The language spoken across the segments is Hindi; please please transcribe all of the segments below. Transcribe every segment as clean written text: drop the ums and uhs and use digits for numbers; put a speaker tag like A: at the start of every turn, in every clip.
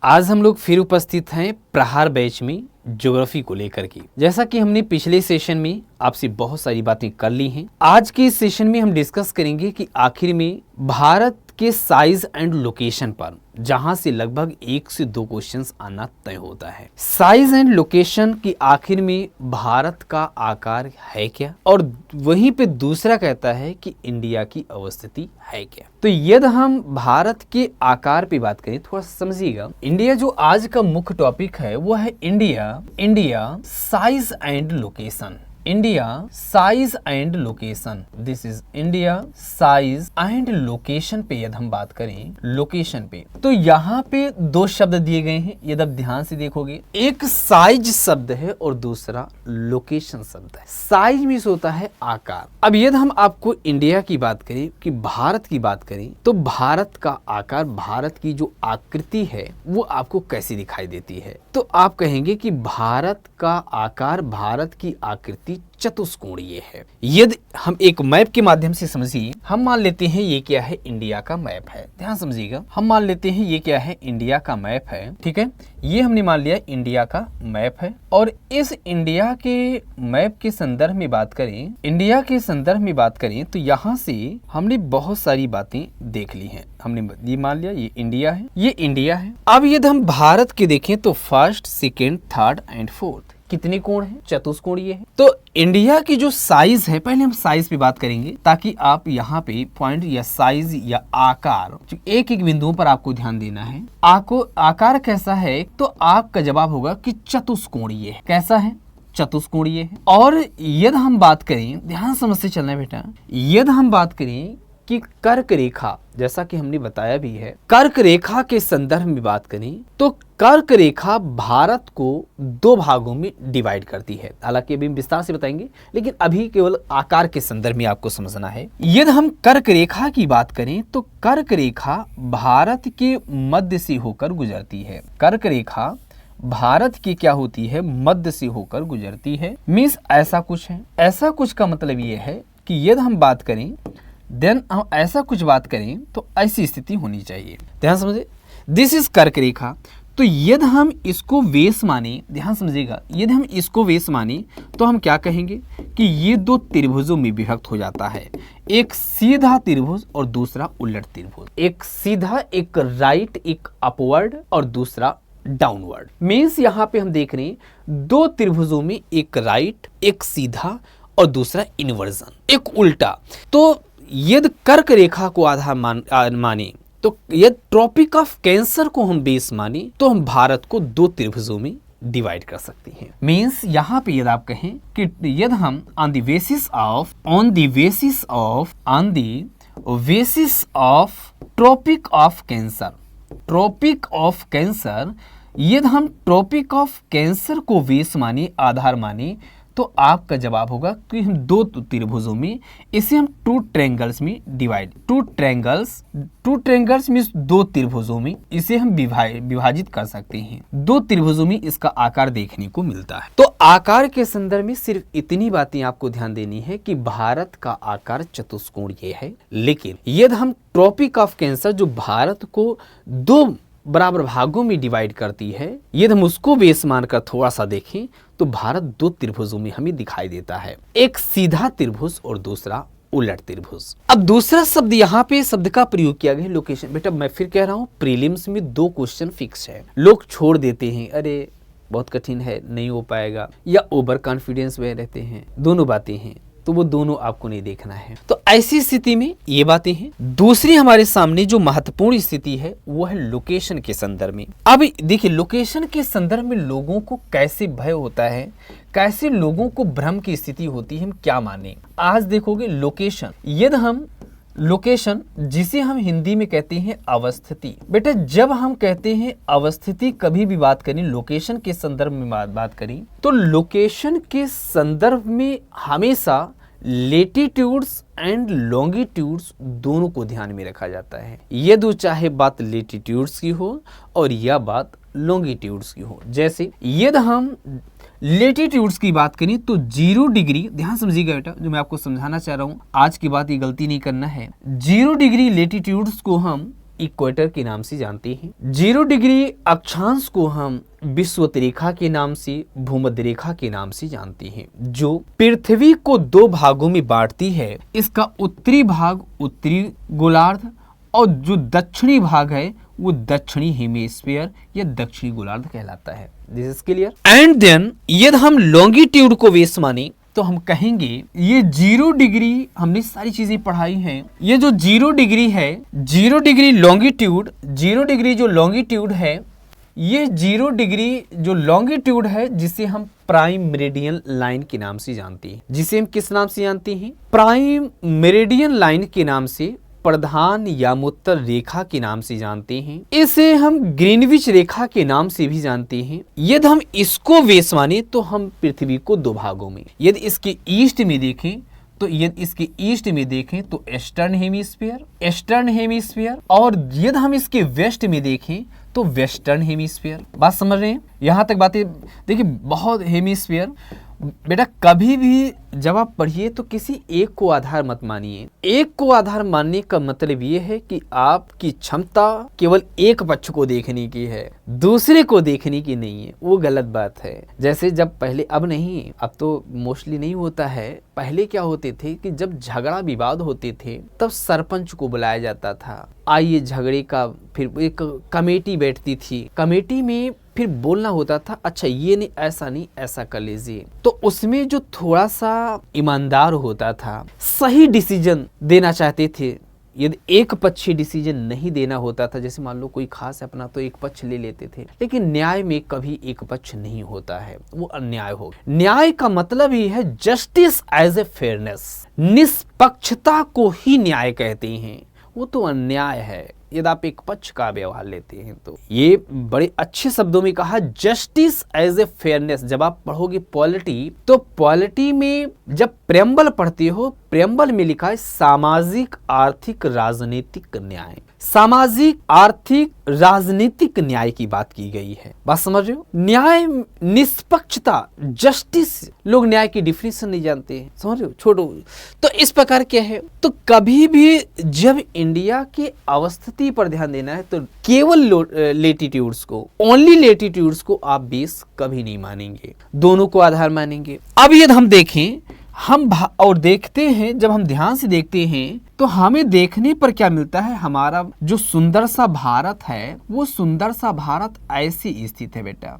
A: आज हम लोग फिर उपस्थित हैं प्रहार बैच में ज्योग्राफी को लेकर के। जैसा कि हमने पिछले सेशन में आपसे बहुत सारी बातें कर ली हैं, आज के इस सेशन में हम डिस्कस करेंगे कि आखिर में भारत के साइज एंड लोकेशन पर, जहां से लगभग 1 से 2 क्वेश्चंस आना तय होता है। साइज एंड लोकेशन की आखिर में भारत का आकार है क्या, और वहीं पे दूसरा कहता है कि इंडिया की अवस्थिति है क्या। तो यदि हम भारत के आकार पे बात करें, थोड़ा समझिएगा। इंडिया जो आज का मुख्य टॉपिक है वो है India size and location. India size and location, this is India size and location पे यदि हम बात करें, लोकेशन पे, तो यहाँ पे 2 शब्द दिए गए हैं। यदि आप ध्यान से देखोगे, एक साइज शब्द है और दूसरा लोकेशन शब्द है। साइज मीन्स होता है आकार। अब यदि हम आपको इंडिया की बात करें, कि भारत की बात करें, तो भारत का आकार, भारत की जो आकृति है वो आपको कैसी दिखाई देती है, तो आप कहेंगे कि भारत का आकार, भारत की आकृति चतुष्कोणीय है। यदि हम एक मैप के माध्यम से समझिए, हम मान लेते हैं ये क्या है, इंडिया का मैप है। ध्यान समझिएगा, हम मान लेते हैं ये क्या है, इंडिया का मैप है। ठीक है, ये हमने मान लिया इंडिया का मैप है। और इस इंडिया के मैप के संदर्भ में बात करें, इंडिया के संदर्भ में बात करें, तो यहाँ से हमने बहुत सारी बातें देख ली हैं। हमने ये मान लिया ये इंडिया है, ये इंडिया है। अब यदि हम भारत के देखें तो first, second, third and fourth कितने कोण हैं, चतुष्कोणीय है। तो इंडिया की जो साइज है, पहले हम साइज पे बात करेंगे ताकि आप यहाँ पे पॉइंट या साइज या आकार, एक एक बिंदुओं पर आपको ध्यान देना है। आकार कैसा है, तो आपका जवाब होगा कि चतुष्कोणीय है। कैसा है, चतुष्कोणीय है। और यदि हम बात करें, ध्यान समझ से चलना बेटा, यदि हम बात करें कि कर्क रेखा, जैसा कि हमने बताया भी है, कर्क रेखा के संदर्भ में बात करें तो कर्क रेखा भारत को 2 भागों में डिवाइड करती है। हालांकि अभी हम विस्तार से बताएंगे, लेकिन अभी केवल आकार के संदर्भ में आपको समझना है। यदि हम कर्क रेखा की बात करें तो कर्क रेखा भारत के मध्य से होकर गुजरती है। कर्क रेखा भारत की क्या होती है, मध्य से होकर गुजरती है। मीन्स ऐसा कुछ है। ऐसा कुछ का मतलब ये है कि यदि हम बात करें, देन हम ऐसा कुछ बात करें तो ऐसी स्थिति होनी चाहिए। ध्यान समझे, दिस इज कर्क रेखा। तो यदि हम इसको वेस माने, ध्यान समझिएगा, यदि हम इसको वेस माने तो हम क्या कहेंगे कि ये 2 त्रिभुजों में विभक्त हो जाता है। एक सीधा त्रिभुज और दूसरा उलट त्रिभुज। एक सीधा, एक राइट, एक अपवर्ड और दूसरा डाउनवर्ड। मीन्स यहाँ पे हम देख रहे हैं 2 त्रिभुजों में एक राइट, एक सीधा और दूसरा इन्वर्जन, एक उल्टा। तो यदि कर्क रेखा को आधार माने, तो यदि ट्रॉपिक ऑफ कैंसर को हम बेस माने, तो हम भारत को 2 त्रिभुजों में डिवाइड कर सकते हैं। मीन्स यहाँ पे यदि आप कहें कि यदि हम on the basis of Tropic of Cancer, यदि हम ट्रॉपिक ऑफ कैंसर को बेस माने, आधार माने, तो आपका जवाब होगा कि हम 2 त्रिभुजों में, इसे हम 2 ट्रायंगल्स में डिवाइड, 2 ट्रायंगल्स मींस 2 त्रिभुजों में इसे हम विभाजित कर सकते हैं। 2 त्रिभुजों में इसका आकार देखने को मिलता है। तो आकार के संदर्भ में सिर्फ इतनी बातें आपको ध्यान देनी है कि भारत का आकार चतुष्कोणीय है। लेकिन यदि हम ट्रॉपिक ऑफ कैंसर, जो भारत को 2 बराबर भागों में डिवाइड करती है, यदि हम उसको बेस मानकर थोड़ा सा देखें तो भारत 2 त्रिभुजों में हमें दिखाई देता है। एक सीधा त्रिभुज और दूसरा उलट त्रिभुज। अब दूसरा शब्द, यहाँ पे शब्द का प्रयोग किया गया है लोकेशन। बेटा मैं फिर कह रहा हूँ, प्रीलिम्स में 2 क्वेश्चन फिक्स है। लोग छोड़ देते हैं, अरे बहुत कठिन है, नहीं हो पाएगा, या ओवर कॉन्फिडेंस में रहते हैं। दोनों बातें हैं, तो वो दोनों आपको नहीं देखना है। तो ऐसी स्थिति में ये बातें हैं। दूसरी हमारे सामने जो महत्वपूर्ण स्थिति है वो है लोकेशन के संदर्भ में। अब देखिए, लोकेशन के संदर्भ में लोगों को कैसे भय होता है, कैसे लोगों को भ्रम की स्थिति होती है, हम क्या माने। आज देखोगे लोकेशन, यदि हम लोकेशन, जिसे हम हिंदी में कहते हैं अवस्थिति। बेटा जब हम कहते हैं अवस्थिति, कभी भी बात करें लोकेशन के संदर्भ में बात करें, तो लोकेशन के संदर्भ में हमेशा लेटीट्यूड्स एंड लॉन्गिट्यूड्स दोनों को ध्यान में रखा जाता है। यदि चाहे बात लेटीट्यूड्स की हो और यह बात लॉन्गिट्यूड्स की हो। जैसे यदि हम लेटीट्यूड्स की बात करें तो 0 डिग्री, ध्यान समझिएगा बेटा, जो मैं आपको समझाना चाह रहा हूं, आज की बात ये गलती नहीं करना है। 0 डिग्री लेटीट्यूड्स को हम इक्वेटर के नाम से जानते हैं। 0 डिग्री अक्षांश को हम विषुवत रेखा के नाम से, भूमध्य रेखा के नाम से जानते हैं, जो पृथ्वी को 2 भागों में बांटती है। इसका उत्तरी भाग उत्तरी गोलार्ध और जो दक्षिणी भाग है वो दक्षिणी हेमिस्फीयर या दक्षिणी गोलार्ध कहलाता है। This is clear. And then यदि हम लॉन्गिट्यूड को बेस माने तो हम कहेंगे ये 0 डिग्री, हमने सारी चीजें पढ़ाई हैं, ये जो 0 डिग्री है, 0 डिग्री लॉन्गिट्यूड, 0 डिग्री जो लॉन्गिट्यूड है, ये 0 डिग्री जो लॉन्गिट्यूड है जिसे हम प्राइम मेरिडियन लाइन के नाम से जानते हैं। जिसे हम किस नाम से जानते हैं? प्राइम मेरिडियन लाइन के नाम से, प्रधान यामोत्तर रेखा के नाम से जानते हैं। इसे हम ग्रीनविच रेखा के नाम से भी जानते हैं। यदि हम इसको बेस माने तो हम पृथ्वी को 2 भागों में, यदि इसके ईस्ट में देखें तो यदि इसके ईस्ट में देखें तो ईस्टर्न हेमिस्फीयर, और यदि हम इसके वेस्ट में देखें तो वेस्टर्न हेमिस्फीयर। बात समझ रहे हैं? यहां तक बातें देखिए, बहुत हेमिस्फीयर। बेटा कभी भी जब आप पढ़िए तो किसी एक को आधार मत मानिए। एक को आधार मानने का मतलब ये है कि आपकी क्षमता केवल एक पक्ष को देखने की है, दूसरे को देखने की नहीं है। वो गलत बात है। जैसे जब पहले, अब नहीं, अब तो मोस्टली नहीं होता है, पहले क्या होते थे कि जब झगड़ा विवाद होते थे तब सरपंच को बुलाया जाता था, आइए झगड़े का, फिर एक कमेटी बैठती थी, कमेटी में फिर बोलना होता था, अच्छा ये नहीं, ऐसा नहीं, ऐसा कर लीजिए। तो उसमें जो थोड़ा सा ईमानदार होता था, सही डिसीजन देना चाहते थे। यदि एक पक्षी डिसीजन नहीं देना होता था, जैसे मान लो कोई खास अपना, तो एक पक्ष ले लेते थे। लेकिन न्याय में कभी एक पक्ष नहीं होता है, वो अन्याय हो। न्याय का मतलब ही है जस्टिस एज ए फेयरनेस, निष्पक्षता को ही न्याय कहते हैं। वो तो अन्याय है यदि आप एक पक्ष का व्यवहार लेते हैं। तो ये बड़े अच्छे शब्दों में कहा, जस्टिस एज ए फेयरनेस। जब आप पढ़ोगे पॉलिटी, तो पॉलिटी में जब प्रेम्बल पढ़ते हो, प्रेम्बल में लिखा है सामाजिक आर्थिक राजनीतिक न्याय। सामाजिक आर्थिक राजनीतिक न्याय की बात की गई है। बात समझ रहे हो? न्याय, निष्पक्षता, जस्टिस, लोग न्याय की डिफिनेशन नहीं जानते हैं, समझ रहे हो? छोड़ो। तो इस प्रकार क्या है, तो कभी भी जब इंडिया के अवस्थिति पर ध्यान देना है तो केवल लेटिट्यूड्स को, ओनली लेटिट्यूड्स को आप बेस कभी नहीं मानेंगे, दोनों को आधार मानेंगे। अब यदि हम देखें, हम और देखते हैं, जब हम ध्यान से देखते हैं तो हमें देखने पर क्या मिलता है, हमारा जो सुंदर सा भारत है, वो सुंदर सा भारत ऐसे स्थित है। बेटा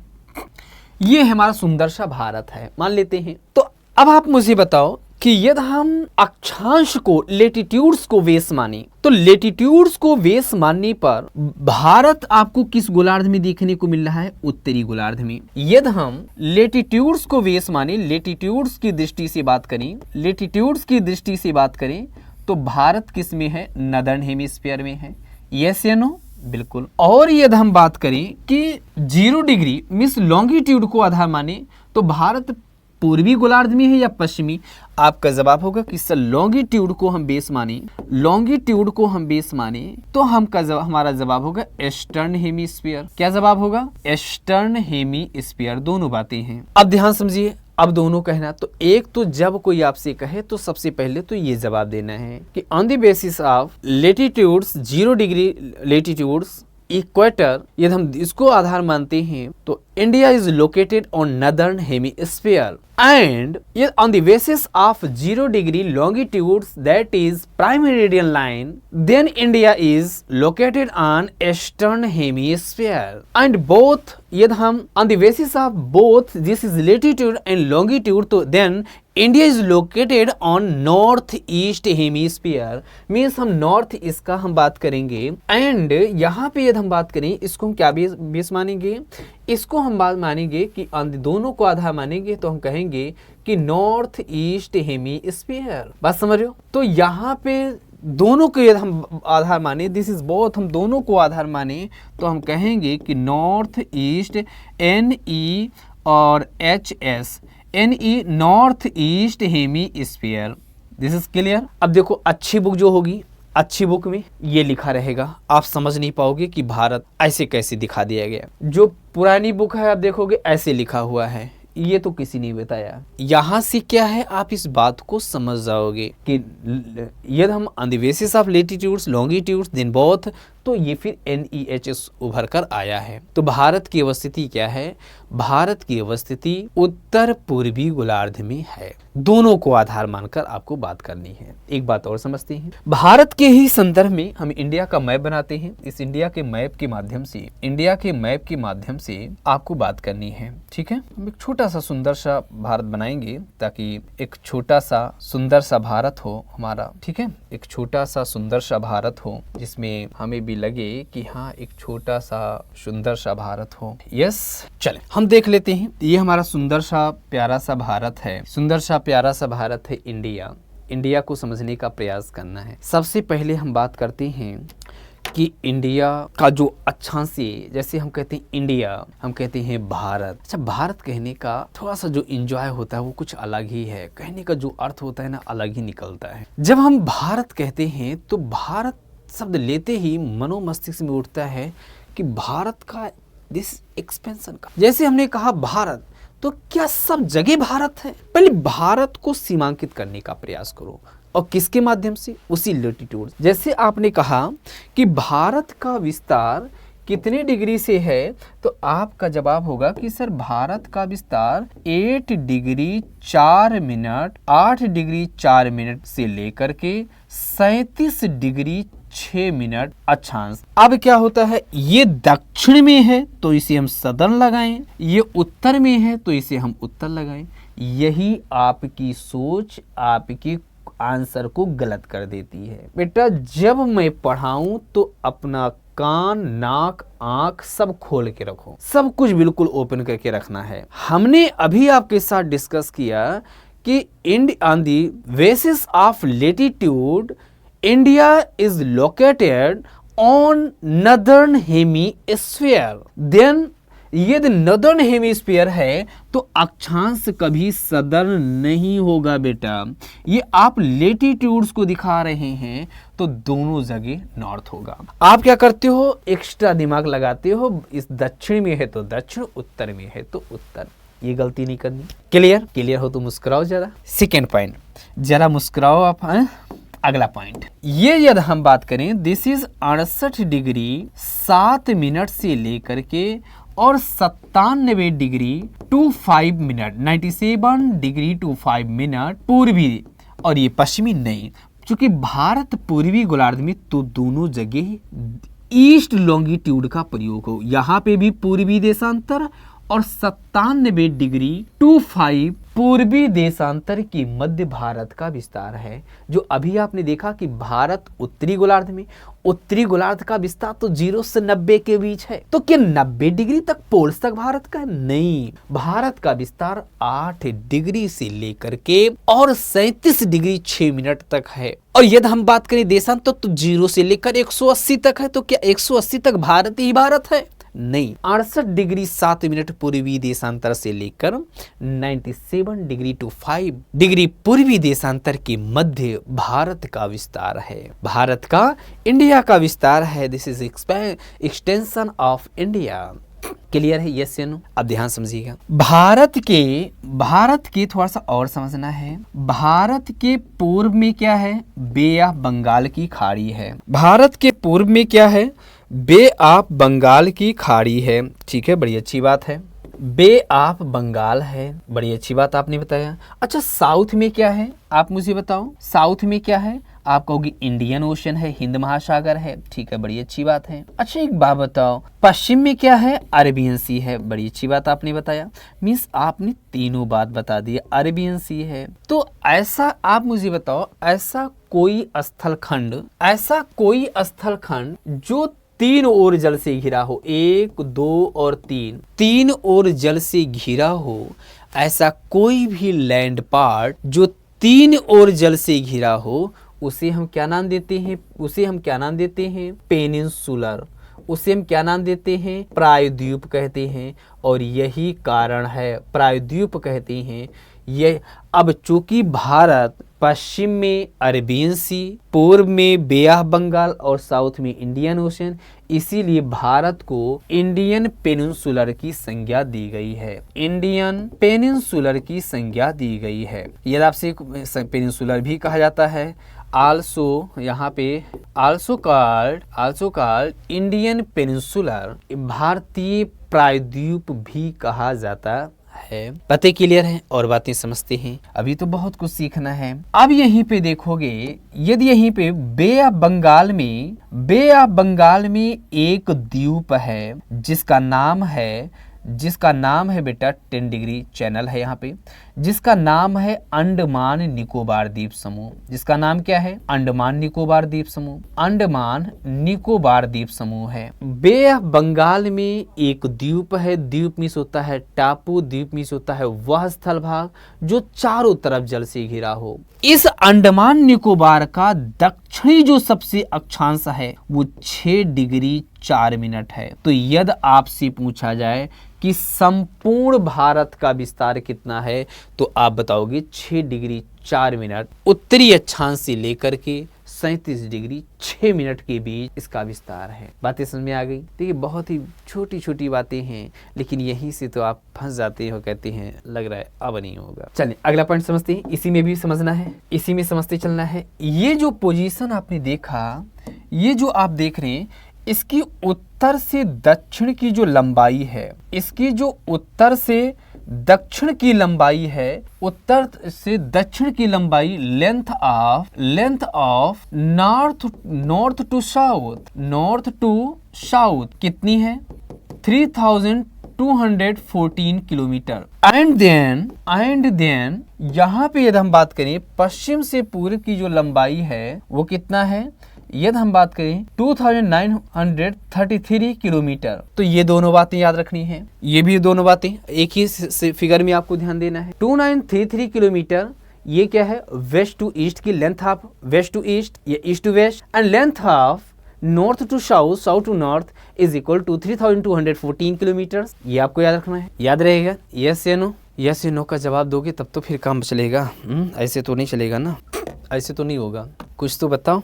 A: ये हमारा सुंदर सा भारत है, मान लेते हैं। तो अब आप मुझे बताओ कि यदि हम अक्षांश को, लेटिट्यूड्स को बेस माने, तो लेटिट्यूड्स को बेस मानने पर भारत आपको किस गोलार्ध में देखने को मिल रहा है? उत्तरी गोलार्ध में। यदि हम लेटिट्यूड्स को बेस माने, लेटिट्यूड्स की दृष्टि से बात करें, लेटिट्यूड्स की दृष्टि से बात करें तो भारत किस में है? नदर्न हेमिस्फीयर में है। यस या नो? बिल्कुल। और यदि हम बात करें कि 0 डिग्री मींस लॉन्गिट्यूड को आधार माने तो भारत पूर्वी गोलार्ध में है या पश्चिमी? आपका जवाब होगा कि सर लॉन्गिट्यूड को हम बेस माने, लॉन्गिट्यूड को हम बेस माने तो हमारा जवाब होगा ईस्टर्न हेमिस्फीयर। क्या जवाब होगा? Eastern hemisphere. दोनों बातें हैं। अब ध्यान समझिए, अब दोनों कहना, तो एक तो जब कोई आपसे कहे तो सबसे पहले तो ये जवाब देना है कि on the basis of latitudes, 0 degree latitudes, equator, यदि हम इसको आधार मानते हैं तो India is located on northern hemisphere, and on the basis of 0 degree longitudes, that is prime meridian line, then India is located on eastern hemisphere, and both, यदि हम on the basis of both this is latitude and longitude, तो then India is located on north east hemisphere, means हम नॉर्थ ईस्ट का हम बात करेंगे। एंड यहाँ पे यदि हम बात करें, इसको हम क्या बेस मानेंगे? इसको हम बात मानेंगे कि दोनों को आधार मानेंगे तो हम कहेंगे कि नॉर्थ ईस्ट हेमिस्फीयर। बात समझ रहे हो? तो यहाँ पे दोनों को यदि हम आधार माने, दिस इज बोथ, हम दोनों को आधार माने तो हम कहेंगे कि नॉर्थ ईस्ट, NE और HS, NE north east hemisphere. This is clear. अब देखो अच्छी बुक जो होगी, अच्छी बुक में ये लिखा रहेगा, आप समझ नहीं पाओगे कि भारत ऐसे कैसे दिखा दिया गया। जो पुरानी बुक है आप देखोगे ऐसे लिखा हुआ है, ये तो किसी ने बताया। यहाँ से क्या है, आप इस बात को समझ जाओगे कि यदि हम on the basis of latitudes, longitudes, then both, तो ये फिर NEHS उभर कर आया है। तो भारत की अवस्थिति क्या है? भारत की अवस्थिति उत्तर पूर्वी गोलार्ध में है। दोनों को आधार मानकर आपको बात करनी है। एक बात और समझते हैं, भारत के ही संदर्भ में हम इंडिया का मैप बनाते हैं। इस इंडिया के मैप के माध्यम से आपको बात करनी है, ठीक है। हम एक छोटा सा सुंदर सा भारत बनाएंगे ताकि एक छोटा सा सुंदर सा भारत हो हमारा, ठीक है। एक छोटा सा सुंदर सा भारत हो जिसमें हमें भी लगे कि हाँ एक छोटा सा सुंदर सा भारत हो। यस, चले हम देख लेते हैं। ये हमारा सुंदर सा प्यारा सा भारत है, सुंदर सा प्यारा सा भारत है इंडिया। इंडिया को समझने का प्रयास करना है। सबसे पहले हम बात करते हैं कि इंडिया का जो अक्षांश है, जैसे हम कहते हैं इंडिया, हम कहते हैं भारत। अच्छा, भारत कहने का थोड़ा सा जो एंजॉय होता है वो कुछ अलग ही है, कहने का जो अर्थ होता है ना अलग ही निकलता है। जब हम भारत कहते हैं तो भारत शब्द लेते ही मनो मस्तिष्क में उठता है कि भारत का दिस एक्सपेंशन का। जैसे हमने कहा भारत, तो क्या सब जगह भारत है? पहले भारत को सीमांकित करने का प्रयास करो, और किसके माध्यम से? उसी लैटिट्यूड। जैसे आपने कहा कि भारत का विस्तार कितने डिग्री से है, तो आपका जवाब होगा कि सर भारत का विस्तार 8 डिग्री 4 मिनट 8 डिग्री 4 मिनट से लेकर के 37 डिग्री 6 मिनट अक्षांश। अब क्या होता है, ये दक्षिण में है तो इसे हम सदर्न लगाएं, ये उत्तर में है तो इसे हम उत्तर लगाएं। यही आपकी सोच आपकी आंसर को गलत कर देती है। बेटा जब मैं पढ़ाऊं तो अपना कान नाक आंख सब खोल के रखो, सब कुछ बिल्कुल ओपन करके रखना है। हमने अभी आपके साथ डिस्कस किया कि on the basis of latitude India is located on northern hemisphere. Then यदि नदर्न हेमीस्फीयर है तो अक्षांश कभी सदर्न नहीं होगा बेटा। ये आप लेटीट्यूड्स को दिखा रहे हैं तो दोनों जगह नॉर्थ होगा। आप क्या करते हो, एक्स्ट्रा दिमाग लगाते हो, इस दक्षिण में है तो दक्षिण, उत्तर में है तो उत्तर। ये गलती नहीं करनी। क्लियर हो तो मुस्कुराओ जरा। सेकेंड पॉइंट, जरा मुस्कुराओ आप। अगला पॉइंट, ये यदि हम बात करें, दिस इज 68 डिग्री 7 मिनट से लेकर के और 97 डिग्री 25 मिनट 97 डिग्री 25 मिनट पूर्वी, और ये पश्चिमी नहीं। चूंकि भारत पूर्वी गोलार्ध में तो दोनों जगह ईस्ट लॉन्गिट्यूड का प्रयोग हो। यहाँ पे भी पूर्वी देशांतर और 97 डिग्री 25 पूर्वी देशांतर की मध्य भारत का विस्तार है। जो अभी आपने देखा कि भारत उत्तरी गोलार्ध में, उत्तरी गोलार्ध का विस्तार तो 0 से 90 के बीच है। तो क्या 90 डिग्री तक पोल्स तक भारत का? नहीं, भारत का विस्तार 8 डिग्री से लेकर के और 37 डिग्री 6 मिनट तक है। और यदि हम बात करें देशांतर तो 0 से लेकर 180 तक है। तो क्या 180 तक भारत ही भारत है? नहीं, 68 डिग्री 7 मिनट पूर्वी देशांतर से लेकर 97 डिग्री 25 डिग्री पूर्वी देशांतर के मध्य भारत का विस्तार है। भारत का, इंडिया का विस्तार है। This is extension of India. Clear है? यस या नो? अब ध्यान समझिएगा। भारत के थोड़ा सा और समझना है। भारत के पूर्व में क्या है? बे ऑफ बंगाल की खाड़ी है। भारत के पूर्व में क्या है? बे ऑफ बंगाल की खाड़ी है। ठीक है, बड़ी अच्छी बात है। बे ऑफ बंगाल है, बड़ी अच्छी बात आपने बताया। अच्छा, साउथ में क्या है? आप मुझे बताओ, साउथ में क्या है? आप कहोगे इंडियन ओशन है, हिंद महासागर है। ठीक है, बड़ी अच्छी बात है। अच्छा, एक बात बताओ, पश्चिम में क्या है? अरेबियन सी है। बड़ी अच्छी बात आपने बताया। मीन्स आपने तीनों बात बता दी। अरेबियन सी है तो ऐसा आप मुझे बताओ, ऐसा कोई स्थलखंड जो 3 ओर जल से घिरा हो, 1 2 और 3 ओर जल से घिरा हो, ऐसा कोई भी लैंड पार्ट जो 3 ओर जल से घिरा हो, उसे हम क्या नाम देते हैं? पेनिनसुलर। उसे हम क्या नाम देते हैं? प्रायद्वीप कहते हैं। और यही कारण है, प्रायद्वीप कहते हैं ये। अब चूंकि भारत पश्चिम में अरेबियन सी, पूर्व में बे ऑफ बंगाल और साउथ में इंडियन ओशन, इसीलिए भारत को इंडियन पेनिनसुलर की संज्ञा दी गई है। इंडियन पेनिनसुलर की संज्ञा दी गई है। यदि आपसे पेनिनसुलर भी कहा जाता है, आल्सो यहाँ पे आल्सो कॉल्ड इंडियन पेनिनसुलर, भारतीय प्रायद्वीप भी कहा जाता है। बातें क्लियर हैं और बातें समझते हैं। अभी तो बहुत कुछ सीखना है। अब यहीं पे देखोगे, यदि यहीं पे बे ऑफ बंगाल में एक द्वीप है जिसका नाम है बेटा 10 डिग्री चैनल है यहाँ पे, जिसका नाम है अंडमान निकोबार द्वीप समूह। जिसका नाम क्या है? अंडमान निकोबार द्वीप समूह है। बे ऑफ बंगाल में एक द्वीप है। द्वीप मीन्स होता है टापू, द्वीप मीन्स होता है वह स्थल भाग जो चारों तरफ जल से घिरा हो। इस अंडमान निकोबार का दक्षिणी जो सबसे अक्षांश है वो 6 डिग्री 4 मिनट है। तो यदि आपसे पूछा जाए कि संपूर्ण भारत का विस्तार कितना है, तो आप बताओगे 6 डिग्री 4 मिनट। उत्तरी अक्षांश से लेकर के 37 डिग्री 6 मिनट के बीच इसका विस्तार है। बातें समझ में आ गई? देखिए बहुत ही छोटी छोटी बातें हैं, लेकिन यहीं से तो आप फंस जाते हो, कहते हैं लग रहा है अब नहीं होगा। चलिए अगला पॉइंट समझते हैं। इसी में भी समझना है, इसी में समझते चलना है। ये जो पोजीशन आपने देखा, ये जो आप देख रहे हैं, इसकी उत्तर से दक्षिण की जो लंबाई है, इसकी जो उत्तर से दक्षिण की लंबाई है, उत्तर से दक्षिण की लंबाई length of north to south कितनी है? 3214 किलोमीटर। एंड देन यहाँ पे यदि हम बात करें पश्चिम से पूर्व की जो लंबाई है वो कितना है? यदि हम बात करें 2933 किलोमीटर। तो ये दोनों बातें याद रखनी है, ये भी दोनों बातें एक ही फिगर में आपको ध्यान देना है। 2933 किलोमीटर ये क्या है? वेस्ट टू ईस्ट की length of west to east, ये east to west, and length of north to south, south to north is equal to 3214 kilometre. ये आपको याद रखना है। याद रहेगा? यस या नो? यस या नो का जवाब दोगे तब तो फिर काम चलेगा। ऐसे तो नहीं चलेगा ना, ऐसे तो नहीं होगा। कुछ तो बताओ।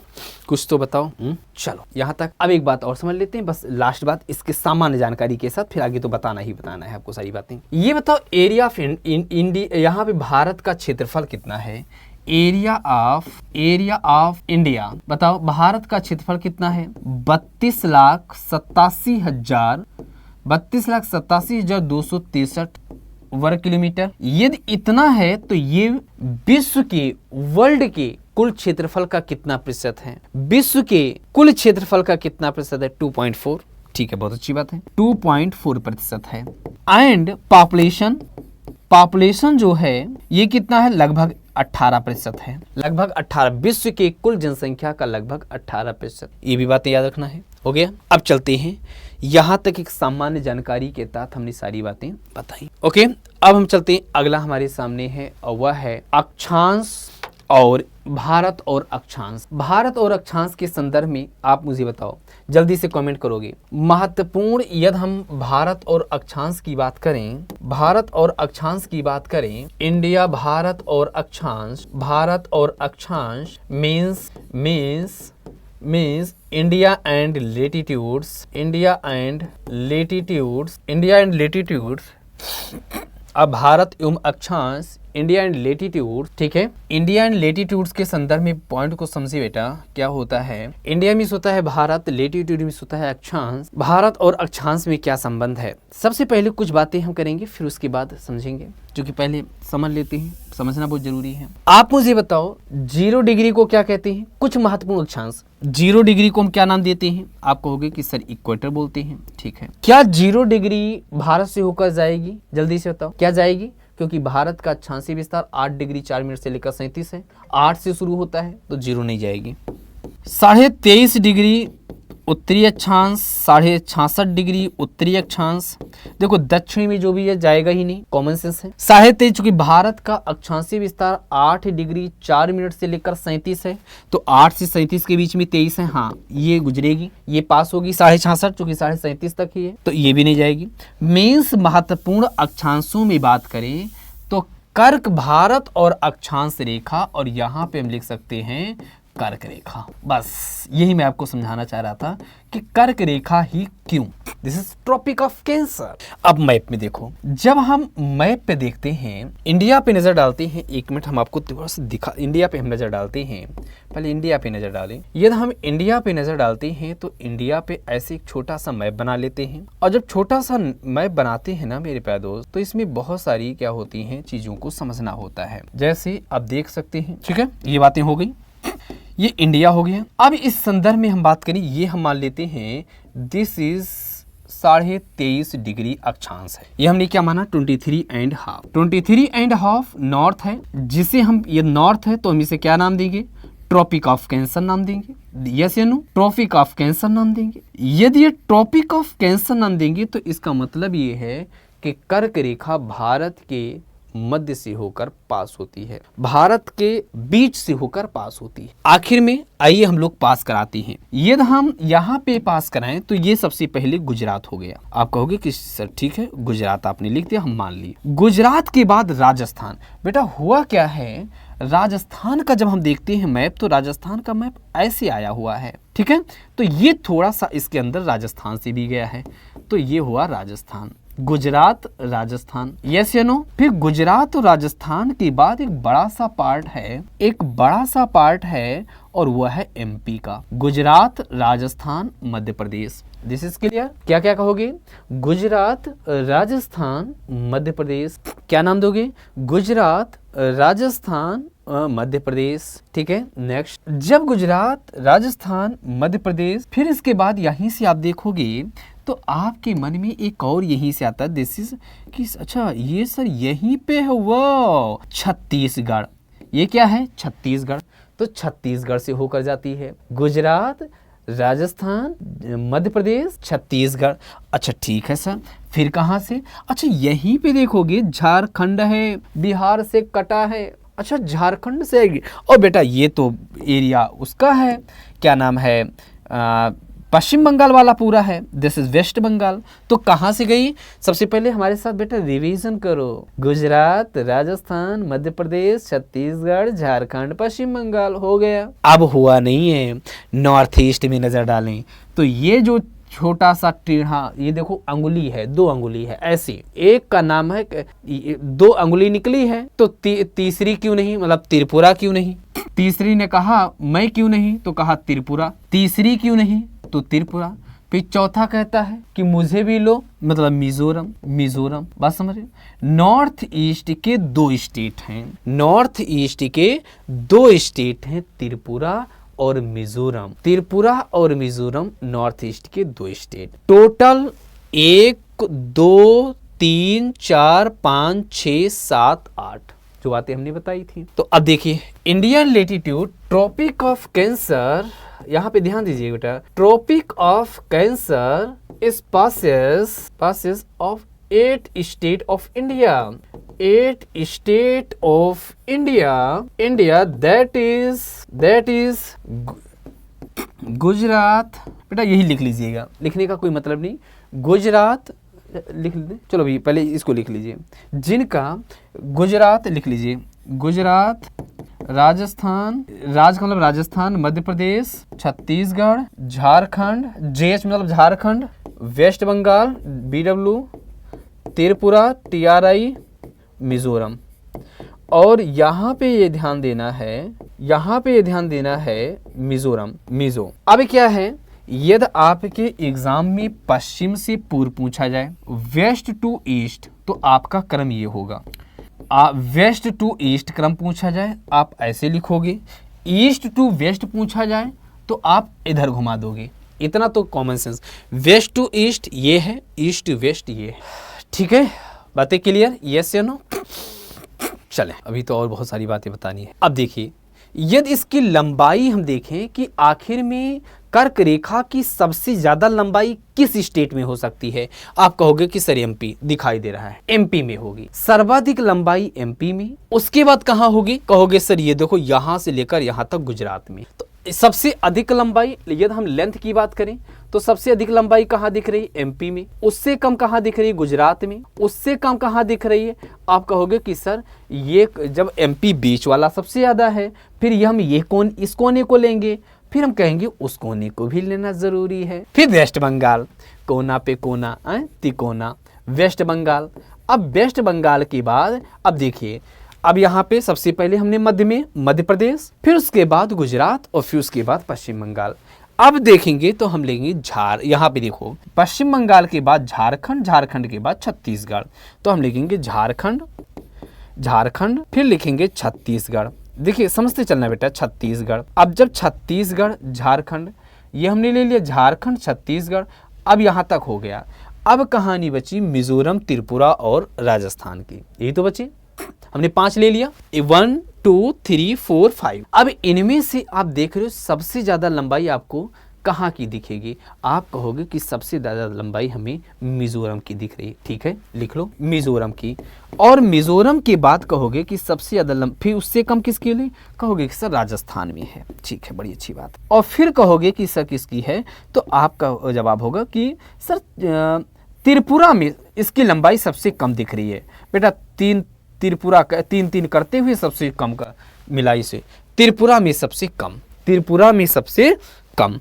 A: चलो यहाँ तक। अब एक बात और समझ लेते हैं, बस लास्ट बात इसके सामान्य जानकारी के साथ, फिर आगे तो बताना ही बताना है आपको सारी बातें। ये बताओ एरिया ऑफ इंडिया, यहाँ पे भारत का क्षेत्रफल कितना है? एरिया ऑफ इंडिया बताओ, भारत का क्षेत्रफल कितना है? 32,87,263 वर्ग किलोमीटर। यदि इतना है तो ये विश्व के, वर्ल्ड के कुल क्षेत्रफल का कितना प्रतिशत है? विश्व के कुल क्षेत्रफल का कितना प्रतिशत है? 2.4। ठीक है, बहुत अच्छी बात है, 2.4% है। एंड पॉपुलेशन जो है ये कितना है? लगभग 18% है। लगभग 18, विश्व के कुल जनसंख्या का लगभग 18%। ये भी बातें याद रखना है। हो गया? अब चलते हैं, यहाँ तक एक सामान्य जानकारी के तहत हमने सारी बातें बताई। ओके, अब हम चलते हैं, अगला हमारे सामने है और वह है अक्षांश और भारत और अक्षांश। भारत और अक्षांश के संदर्भ में आप मुझे बताओ, जल्दी से कमेंट करोगे। महत्वपूर्ण यदि हम भारत और अक्षांश की बात करें, इंडिया भारत और अक्षांश मीन्स इंडिया एंड लेटीट्यूड्स। अब भारत एवं अक्षांश, इंडिया एंड लेटीट्यूड, ठीक है। इंडिया एंड लेटीट्यूड्स के संदर्भ में पॉइंट को समझिए बेटा, क्या होता है? इंडिया मीन्स होता है भारत, लेटीट्यूड मीन्स होता है अक्षांश। भारत और अक्षांश में क्या संबंध है? सबसे पहले कुछ बातें हम करेंगे, फिर उसके बाद समझेंगे, जो कि पहले समझ लेते हैं, समझना बहुत जरूरी है। आप मुझे बताओ 0 डिग्री को क्या कहते हैं? कुछ महत्वपूर्ण अक्षांश। 0 डिग्री को हम क्या नाम देते हैं? आप कहोगे कि सर इक्वेटर बोलते हैं। ठीक है, क्या 0 डिग्री भारत से होकर जाएगी? जल्दी से बताओ, क्या जाएगी? क्योंकि भारत का अक्षांशीय विस्तार 8 डिग्री 4 मिनट से लेकर 37 है, 8 से शुरू होता है, तो 0 नहीं जाएगी। 23.5 डिग्री उत्तरी अक्षांश, 66.5 डिग्री उत्तरी अक्षांश। देखो दक्षिणी में जो भी है जाएगा ही नहीं, कॉमन सेंस है। 23.5, चूंकि भारत का अक्षांशीय विस्तार 8 डिग्री 4 मिनट से लेकर 37 है, तो 8 से 37 के बीच में 23 है, हाँ ये गुजरेगी, ये पास होगी। 66.5 चूंकि 37.5 तक ही है, तो ये भी नहीं जाएगी। मीन्स महत्वपूर्ण अक्षांशों में बात करें तो कर्क भारत और अक्षांश रेखा, और यहाँ पे हम लिख सकते हैं कर्क रेखा। बस यही मैं आपको समझाना चाह रहा था कि कर्क रेखा ही क्यों। This is Tropic of Cancer. अब मैप में देखो, जब हम मैप पे देखते हैं, इंडिया पे नजर डालते हैं, एक मिनट हम आपको थोड़ा सा दिखा, इंडिया पे हम नजर डालते हैं, पहले इंडिया पे नजर डालें। यदि हम इंडिया पे नजर डालते हैं तो इंडिया पे ऐसे एक छोटा सा मैप बना लेते हैं, और जब छोटा सा मैप बनाते हैं ना मेरे प्यारे दोस्त, तो इसमें बहुत सारी क्या होती हैं चीजों को समझना होता है। जैसे आप देख सकते हैं, ठीक है, ये बातें हो गई, ये इंडिया हो गया। अब इस संदर्भ में हम बात करें, ये हम मान लेते हैं दिस इज 23.5 डिग्री अक्षांश है। ये हमने क्या माना 23.5। 23.5 नॉर्थ है, जिसे हम, ये नॉर्थ है तो हम इसे क्या नाम देंगे, ट्रॉपिक ऑफ कैंसर नाम देंगे। यस या नो, ट्रॉपिक ऑफ कैंसर नाम देंगे। यदि ये ट्रॉपिक ऑफ कैंसर नाम देंगे तो इसका मतलब ये है कि कर्क रेखा भारत के मध्य से होकर पास होती है, भारत के बीच से होकर पास होती है। आखिर में आइए हम लोग पास कराते हैं। यदि हम यहाँ पे पास कराएं तो ये सबसे पहले गुजरात हो गया। आप कहोगे कि सर ठीक है, गुजरात आपने लिख दिया, हम मान लिए। गुजरात के बाद राजस्थान। बेटा हुआ क्या है, राजस्थान का जब हम देखते हैं मैप, तो राजस्थान का मैप ऐसे आया हुआ है, ठीक है, तो ये थोड़ा सा इसके अंदर राजस्थान से भी गया है, तो ये हुआ राजस्थान, गुजरात, राजस्थान। यस या नो। फिर गुजरात और राजस्थान के बाद एक बड़ा सा पार्ट है, एक बड़ा सा पार्ट है, और वह है एमपी का। Gujarat, Rajasthan, Madhya Pradesh. This is clear. क्या क्या कहोगे, गुजरात, राजस्थान, मध्य प्रदेश। क्या नाम दोगे, गुजरात, राजस्थान, मध्य प्रदेश। ठीक है, नेक्स्ट, जब गुजरात, राजस्थान, मध्य प्रदेश, फिर इसके बाद यहीं से आप देखोगे तो आपके मन में एक और यहीं से आता है, दिस इज कि अच्छा ये सर यहीं पे है, वो छत्तीसगढ़। ये क्या है, छत्तीसगढ़, तो छत्तीसगढ़ से होकर जाती है गुजरात, राजस्थान, मध्य प्रदेश, छत्तीसगढ़। अच्छा ठीक है सर, फिर कहाँ से, अच्छा यहीं पे देखोगे झारखंड है, बिहार से कटा है, अच्छा झारखंड से आएगी, और बेटा ये तो एरिया उसका है, क्या नाम है, पश्चिम बंगाल वाला पूरा है, दिस इज वेस्ट बंगाल। तो कहाँ से गई, सबसे पहले हमारे साथ बेटा रिवीजन करो, गुजरात, राजस्थान, मध्य प्रदेश, छत्तीसगढ़, झारखंड, पश्चिम बंगाल हो गया। अब हुआ नहीं है, नॉर्थ ईस्ट में नजर डालें तो ये जो छोटा सा टेढ़ा, ये देखो अंगुली है, 2 अंगुली है ऐसी, एक का नाम है, 2 अंगुली निकली है, तो तीसरी क्यों नहीं, मतलब त्रिपुरा क्यों नहीं। तीसरी ने कहा मैं क्यों नहीं, तो कहा त्रिपुरा। तीसरी क्यों नहीं, तो त्रिपुरा। फिर चौथा कहता है कि मुझे भी लो, मतलब मिजोरम। मिजोरम, बात समझ रहे। नॉर्थ ईस्ट के 2 स्टेट हैं, नॉर्थ ईस्ट के 2 स्टेट हैं, त्रिपुरा और मिजोरम। त्रिपुरा और मिजोरम नॉर्थ ईस्ट के 2 स्टेट। टोटल 1 2 3 4 5 6 7 8 जो बातें हमने बताई थी। तो अब देखिए, Indian latitude, Tropic of Cancer, यहाँ पे ध्यान दीजिए बेटा, Tropic of Cancer is passes of 8 state of India, 8 state of India, that is Gujarat. बेटा यही लिख लीजिएगा, लिखने का कोई मतलब नहीं, गुजरात लिख लीजिए, चलो भी पहले इसको लिख लीजिए, जिनका गुजरात लिख लीजिए, गुजरात, राजस्थान, मतलब राजस्थान, मध्य प्रदेश, छत्तीसगढ़, झारखंड, जेएच मतलब Jharkhand, West Bengal, BW, Tripura, TRI, Mizoram. और यहाँ पे ये ध्यान देना है, यहाँ पे ये ध्यान देना है मिजोरम, मिजो। अब क्या है, यदि आपके एग्जाम में पश्चिम से पूर्व पूछा जाए, वेस्ट टू ईस्ट, तो आपका क्रम ये होगा, वेस्ट टू ईस्ट क्रम पूछा जाए आप ऐसे लिखोगे, ईस्ट टू वेस्ट पूछा जाए तो आप इधर घुमा दोगे। इतना तो common sense, west to east ये है, ईस्ट टू वेस्ट ये है। ठीक है, बातें क्लियर, यस या नो। चलें, अभी तो और बहुत सारी बातें बतानी है। अब देखिए, यदि इसकी लंबाई हम देखें कि आखिर में कर्क रेखा की सबसे ज्यादा लंबाई किस स्टेट में हो सकती है, आप कहोगे कि सर एमपी, दिखाई दे रहा है एमपी में होगी, सर्वाधिक लंबाई एमपी में। उसके बाद कहां होगी, कहोगे सर ये देखो यहां से लेकर यहां तक गुजरात में। तो सबसे अधिक लंबाई, यदि हम लेंथ की बात करें तो सबसे अधिक लंबाई कहाँ दिख रही है? एमपी में। उससे कम कहाँ दिख रही है? गुजरात में। उससे कम कहाँ दिख रही है? आप कहोगे कि सर ये जब एमपी बीच वाला सबसे ज़्यादा है, फिर ये हम ये इस कोने को लेंगे, फिर हम कहेंगे उस कोने को भी लेना ज़रूरी है। फिर वेस्ट बंगाल, कोना पे कोना तिकोना, वेस्ट बंगाल। अब वेस्ट बंगाल के बाद अब देखिए, अब यहाँ पे सबसे पहले हमने मध्य में मध्य प्रदेश, फिर उसके बाद गुजरात और फिर उसके बाद पश्चिम बंगाल। अब देखेंगे तो हम लेंगे यहाँ पे देखो, पश्चिम बंगाल के बाद झारखंड, झारखंड के बाद छत्तीसगढ़, तो हम लिखेंगे झारखंड, झारखंड, फिर लिखेंगे छत्तीसगढ़। देखिए समझते चलना बेटा, छत्तीसगढ़। अब जब छत्तीसगढ़, झारखंड, ये हमने ले लिया, झारखंड, छत्तीसगढ़, अब यहाँ तक हो गया। अब कहानी बची मिजोरम, त्रिपुरा और राजस्थान की, यही तो बची। हमने 5 ले लिया, 1 2 3 4 5। अब इनमें से आप देख रहे हो सबसे ज्यादा लंबाई आपको कहाँ की दिखेगी? आप कहोगे कि सबसे ज्यादा लंबाई हमें मिजोरम की दिख रही है। ठीक है, लिख लो मिजोरम की। और मिजोरम के बाद कहोगे कि सबसे ज्यादा फिर उससे कम किसके लिए? कहोगे कि सर राजस्थान में है। ठीक है, बड़ी अच्छी बात। और फिर कहोगे कि सर किसकी है? तो आपका जवाब होगा कि सर त्रिपुरा में इसकी लंबाई सबसे कम दिख रही है। बेटा त्रिपुरा 3 करते हुए सबसे कम का मिलाई से त्रिपुरा में सबसे कम, त्रिपुरा में सबसे कम।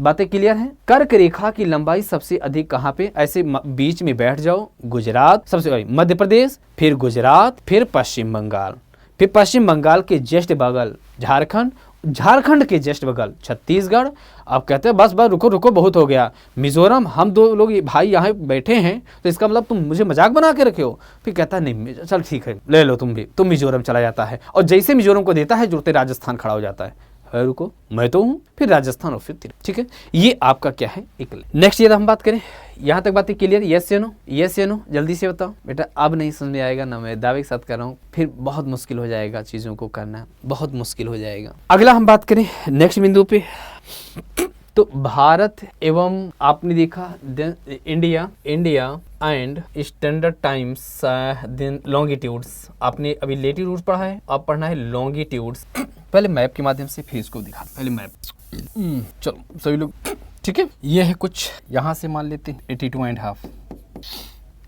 A: बातें क्लियर हैं? कर्क रेखा की लंबाई सबसे अधिक कहाँ पे? ऐसे बीच में बैठ जाओ, गुजरात सबसे, मध्य प्रदेश, फिर गुजरात, फिर पश्चिम बंगाल, फिर पश्चिम बंगाल के जस्ट बगल झारखंड, झारखंड के जस्ट बगल छत्तीसगढ़। अब कहते हैं बस रुको रुको, बहुत हो गया, मिजोरम। हम 2 लोग भाई यहाँ बैठे हैं, तो इसका मतलब तुम मुझे मजाक बना के रखे हो। फिर कहता है नहीं, चल ठीक है ले लो तुम भी। तुम मिजोरम चला जाता है, और जैसे मिजोरम को देता है जुड़ते राजस्थान खड़ा हो जाता है रुको मैं तो हूँ, फिर राजस्थान और फिर ठीक है। ये आपका क्या है? एक। नेक्स्ट यदि हम बात करें, यहाँ तक बातें क्लियर? यस या नो? यस या नो? जल्दी से बताओ बेटा। अब नहीं समझ में आएगा ना, मैं दावे के साथ कर रहा हूँ, फिर बहुत मुश्किल हो जाएगा, चीज़ों को करना बहुत मुश्किल हो जाएगा। अगला हम बात करें नेक्स्ट बिंदु पे, तो भारत एवं आपने देखा India and standard times then longitudes. आपने अभी लेटीट्यूड्स पढ़ा है, अब पढ़ना है लॉन्गिट्यूड्स। पहले मैप के माध्यम से फिर इसको दिखा, पहले मैप। चलो सभी लोग ठीक है, ये है कुछ यहाँ से मान लेते हैं 82.5।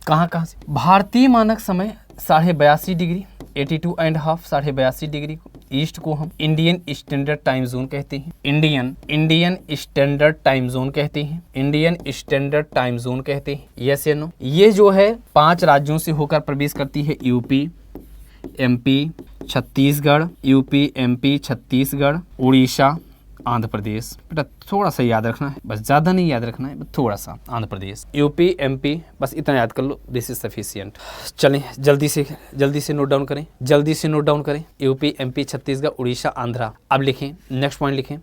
A: कहाँ से? भारतीय मानक समय 82.5 डिग्री, 82.5 82.5 डिग्री को ईस्ट को हम इंडियन स्टैंडर्ड टाइम जोन कहते हैं। इंडियन स्टैंडर्ड टाइम जोन कहते हैं, इंडियन स्टैंडर्ड टाइम जोन कहते हैं। यस या नो? ये जो है 5 राज्यों से होकर प्रवेश करती है, UP, MP, Chhattisgarh, UP, MP, Chhattisgarh, Orissa, Andhra Pradesh. बेटा थोड़ा सा याद रखना है, बस ज़्यादा नहीं याद रखना है, बस थोड़ा सा। आंध्र प्रदेश, यूपी, एमपी, बस इतना याद कर लो, दिस इज सफिशिएंट। चलें जल्दी से नोट डाउन करें, जल्दी से नोट डाउन करें। UP, MP, Chhattisgarh, Orissa, Andhra. अब लिखें, नेक्स्ट पॉइंट लिखें।